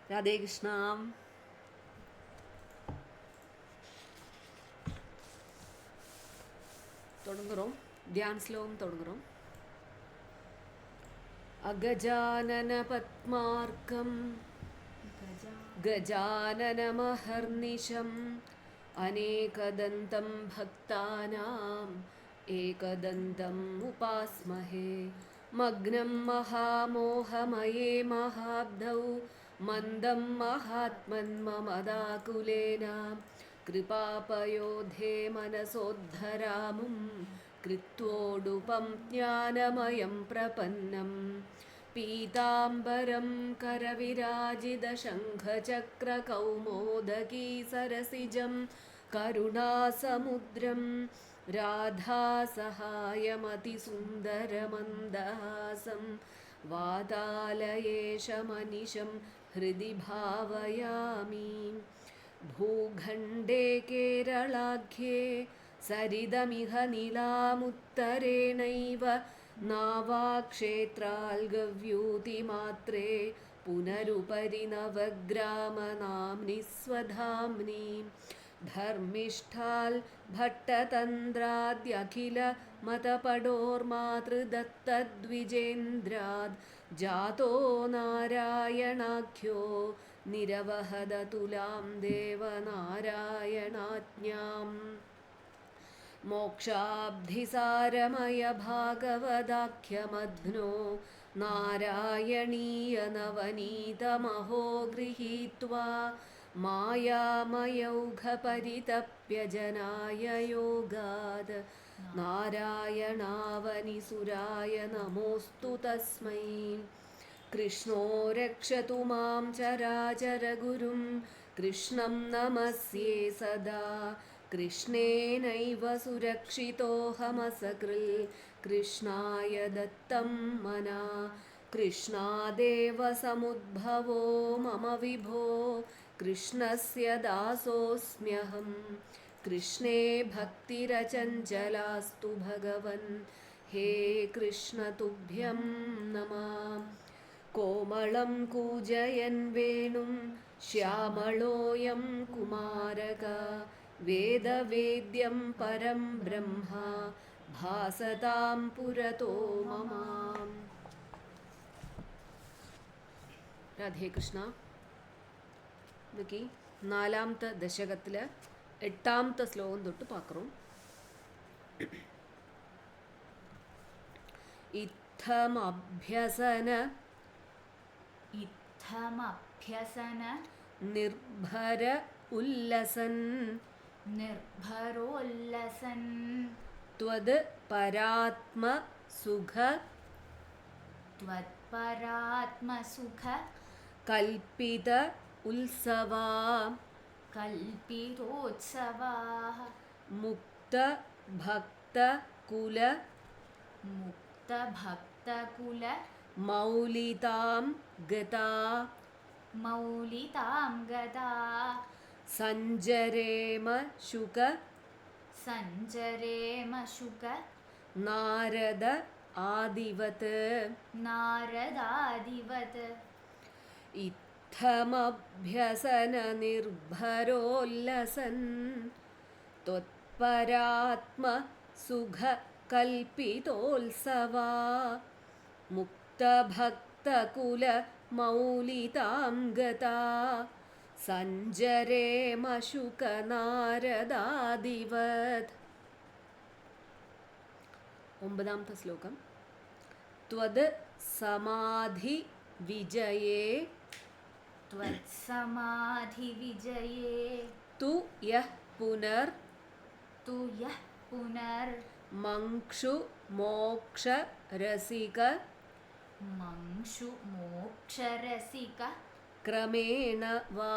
രാധേ കൃഷ്ണ. தொடங்குறோம். தியான ஸ்லோகம் தொடங்குறோம். அகஜானன பத்மார்க்கம் கஜானனமஹர்நிஷம் அநேகதந்தம் பக்தானாம் ஏகதந்தம் உபாஸ்மஹே. மக்னம் மகாமோகமயே மகாப்தௌ மந்தம் மகாத்மன்மமதாகுலேன कृपापयोधे मनसोद्धरामुं कृत्वोडुपं ज्ञानमयं प्रपन्नं पीताम्बरं करविराजितशङ्खचक्रकौमोदकी सरसिजं करुणासमुद्रं राधासहायमतिसुन्दरमन्दहासं वातालयेशमनिशं हृदि भावयामि. भूखण्डे केरलाख्ये सरिदमिह नीलामुत्तरेणैव नावाक्षेत्राल्गव्यूतिमात्रे पुनरुपरि नवग्रामनाम्नि स्वधाम्नि धर्मिष्ठाल् भट्टतन्द्राद्यखिल मतपडोर्मातृदत्तद्विजेन्द्राद् जातो नारायणाख्यो निरवहदतुलां देवनारायणाज्ञाम्. मोक्षाब्धिसारमय भागवदाख्यमध्नो नारायणीयनवनीतमहो गृहीत्वा मायामयौघपरितप्य जनाय योगात् नारायणावनिसुराय नमोऽस्तु तस्मै. कृष्णो रक्षतु मां चराचरगुरुं कृष्णं नमस्ये सदा. कृष्णेनैव सुरक्षितोऽहमसकृल् कृष्णाय दत्तं मना. कृष्णादेव समुद्भवो मम विभो कृष्णस्य दासोऽस्म्यहं. कृष्णे भक्तिरचञ्चलास्तु भगवन् हे कृष्ण तुभ्यं नमः. कोमलं कूजयन् वेणुं श्यामलोऽयं कुमारक वेदवेद्यं परं ब्रह्म भासतां पुरतो मम. രാധേ കൃഷ്ണ. இன்னைக்கு 4ാമത്തെ ദശകത്തിലെ 8ാമത്തെ ശ്ലോകം തൊട്ട് பார்க்குறோம். ഇത്തമഭ്യസന നിർഭര ഉല്ലസൻ ത്വത് പരാത്മസുഖ കൽപ്പിത ഉത്സവാ മുക്ത ഭക്ത കുല മൗലിതാം ഗതാ സഞ്ജരേമ ശുക നാരദ ആദിവത്. ഇത്തമഭ്യസന നിർഭരോല്ലസൻ ത്വത്പരാത്മ സുഖ കൽപ്പിതോത്സവാ മുക്തഭക്തകുല മൗലിതാം ഗതാ സഞ്ജരേമ ശുക നാരദാദിവത്. 9ാമത്തെ ശ്ലോകം. ത്വത് സമാധി വിജയേ തു യഃ പുനർ മങ്ഷു മോക്ഷ രസിക ക്രമേണ വാ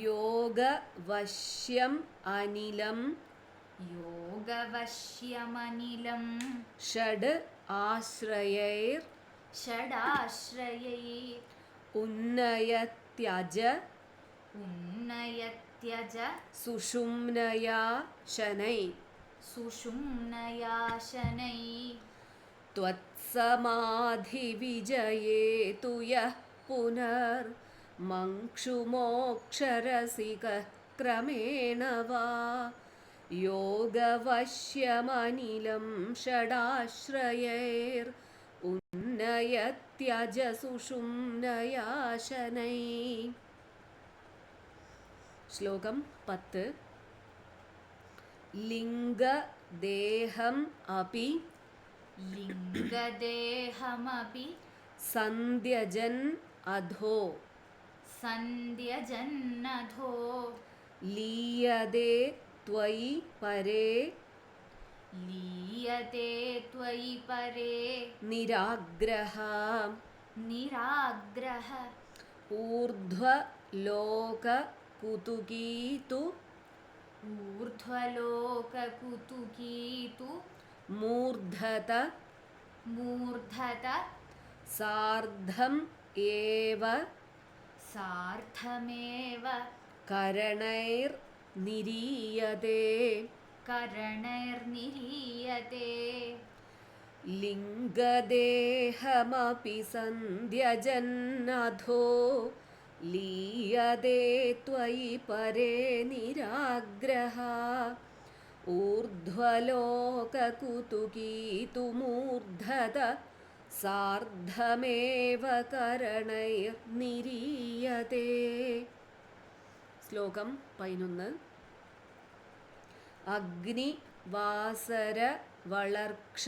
യോഗവശ്യം അനിലം ഷഡ് ആശ്രയൈർ ഉന്നയത്യജ സുഷുമ്നയാ ശനൈ. त्वत्स समाधिविजये तु यः पुनर्मङ्क्षुमोक्षरसिकः क्रमेण वा योगवश्यमनिलं षडाश्रयैरुन्नयत्यजसुषुम्नयाशनैः. ശ്ലോകം 10. ലിംഗദേഹം അപി ലിംഗദേഹമപി സന്ധ്യജൻ അധോ സന്ധ്യജന്നധോ ലീയതേ ത്വയി പരേ ലീയത്തെ ത്വയി പരേ നിരാഗ്രഹ നിരാഗ്രഹ ഊർധ്വലോകകുതുകീതു ഊർധ്വലോകകുതുകീതു മൂർധത മൂർധത സാർദ്ധം ഏവ സാർദ്ധമേവ കരണൈർനിരീയതേ കരണൈർനിരീയതേ ലിംഗദേഹമപി സന്ധ്യജന്നധോ ലീയതേ ത്വയി പരേ നിരാഗ്രഹ ഊർധ്വലോകകുതുകീതു മൂർധത സാർദ്ധമേവ കരണൈർനിരീയതേ. ശ്ലോകം 11. അഗ്നിവാസര വളർക്ഷ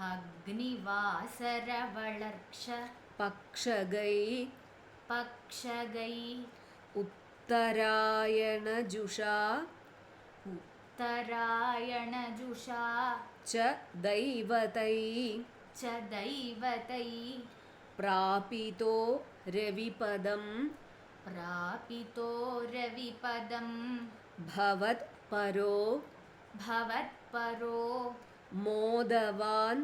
അഗ്നിവാസരവളർക്ഷ പക്ഷഗൈ പക്ഷഗൈ ഉത്തരായണജുഷാ ഉത്തരായണജുഷാ ച ദൈവതൈ ച ദൈവതൈ പ്രാപിതോ രവിപദം പ്രാപിതോ രവിപദം ഭവത് പരോ ഭവത്പരോ മോദവാൻ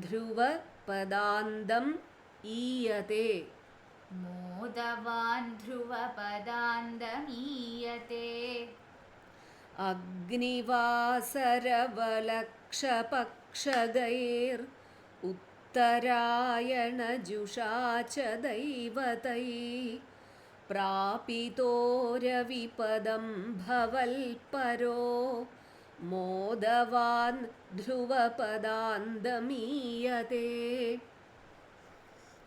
ധ്രുവപദാന്തം ഈയതേ. മോദവാൻ ധ്രുവപദാന്തമീയത്തെ അഗ്നിവാസരവലക്ഷപക്ഷഗൈർ ഉത്തരായണജുഷാ ച ദൈവതൈ പ്രാപിതോ രവിപദം ഭവൽപരോ മോദവാൻ ധ്രുവപദാന്തമീയതേ.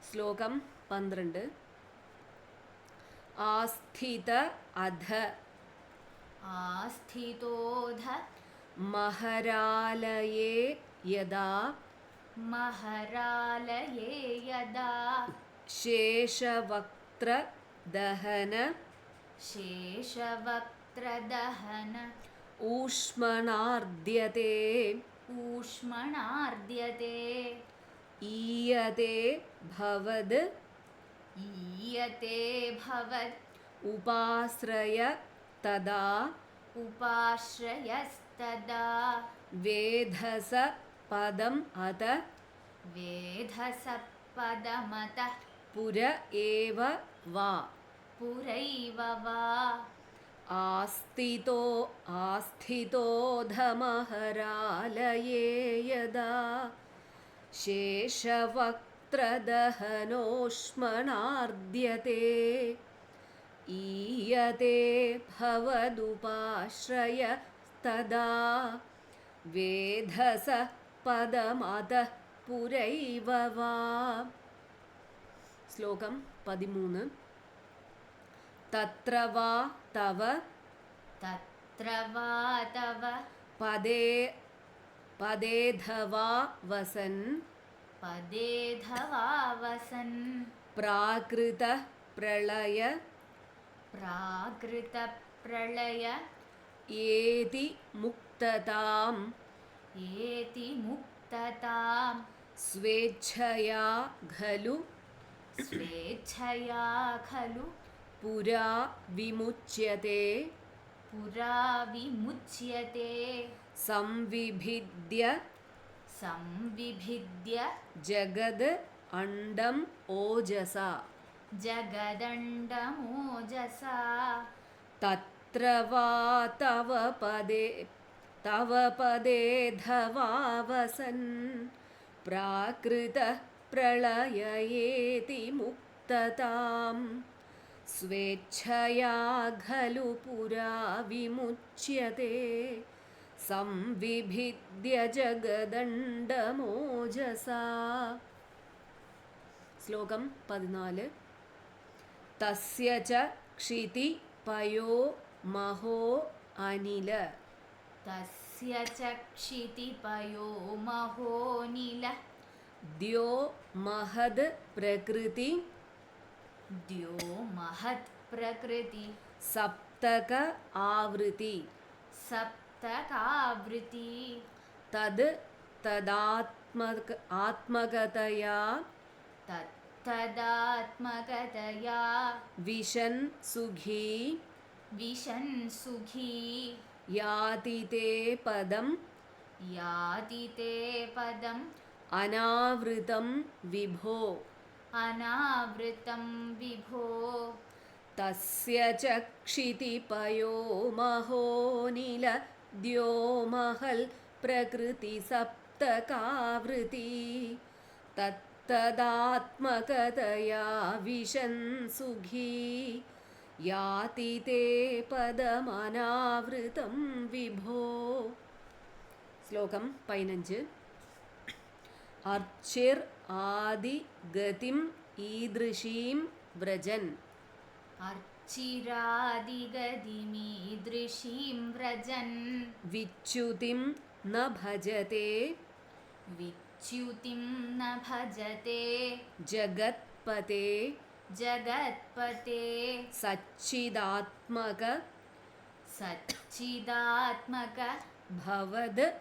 ശ്ലോകം 12. ആസ്ഥിത അധ ആസ്ഥിതോധ മഹരാലയേ യദാ മഹരാലയേ യദാ ശേഷവക്ത്രദഹന ശേഷവക്ത്രദഹന ഊഷ്മണാർദ്യത്തെ ഊഷ്മണാർദ്യത്തെ ഈയതേ ഭവത് ഈയത്തെ ഭവത് ഉപാശ്രയ തദാ ഉപാശ്രയസ്തദാ വേധസ പദം അത വേധസപദമതഃ പുര ഏവ വാ പുരൈവ വാ ആസ്ഥിതോധമഹരാലയേ യദാ ശേഷവക്ത്രദഹനോഷ്മണാർദ്യത്തെ ഈയതേ ഭവദുപാശ്രയസ്തദാ വേധസ പദമതഃ പുരൈവ വാ. ശ്ലോകം 13. തത്ര വാ തവ തത്ര വാ തവ പദേധവാ വസൻ പദേധവാ വസൻ പ്രാകൃത പ്രളയ പ്രാകൃത പ്രളയ ഏതി മുക്തതാം ഏതി മുക്തതാം സ്വേച്ഛയാ ഖലു സ്വേച്ഛയാ ഖലു പുരാ വിമുച്യത്തെ പുരാ വിമുച്യത്തെ സംവിഭിദ്യ സംവിഭിദ്യ ജഗത് അണ്ഡം ഓജസ ജഗദണ്ഡമോജസാ തത്ര വാ തവ പദേധവാ വസൻ प्राकृतः प्रलययेति मुक्ततां स्वेच्छया खलु पुरा विमुच्यते संविभिद्य जगदण्डमोजसा. ശ്ലോകം 14. തസ്യ ച ക്ഷിതിപയോ മഹോ അനില. तस्य च क्षितिपयो महोनिल. ദ്യോ മഹദ് പ്രകൃതി द्यो महत् प्रकृति. സപ്തക ആവൃതി. सप्तकावृति. തദ് ആത്മകതയാ तत्तदात्मकतया വിശൻ സുഖീ विशन् सुखी. യാതി തേ പദം याति ते पदम् അനാവൃതം വിഭോ. अनावृतं विभो. തസ്യ ച ക്ഷിതിപയോ മഹോനില ദ്യോ മഹൽ പ്രകൃതി സപ്തകാവൃതി തത്തദാത്മകതയാ വിശൻ സുഖീ യാതി തേ പദമനാവൃതം വിഭോ. ശ്ലോകം 15. അർച്ചിർ ആദി ഗതിം ഈദൃശീം വ്രജൻ. अर्चिरादिगतिमीदृशीं व्रजन् വിച്യുതിം ന ഭജത്തെ विच्युतिं न भजते ജഗത്പതേ जगत्पते. സച്ചിദാത്മക सच्चिदात्मक ഭവദ്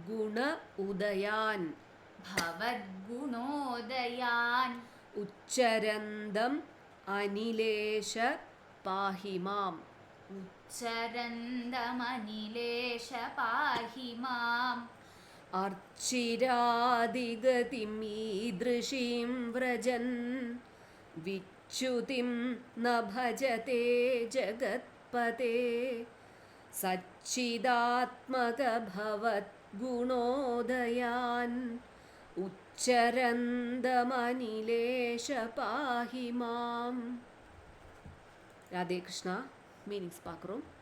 ഗുണ ഉദയാൻ भवद्गुणोदयान्. ഉച്ചരന്തം അനിലേശ പാഹി മാം. उच्चरन्दमनिलेश पाहि माम्. അർച്ചിരാദിഗതിമീദൃശീം വ്രജൻ വിച്യുതിം ന ഭജത്തെ ജഗത്പതേ സച്ചിദാത്മക ഭവത് ഗുണോദയാൻ ഉച്ചരന്തമനിലേശ പാഹി മാം. രാധേ കൃഷ്ണ. മീനിങ്സ് പാക്കറോം.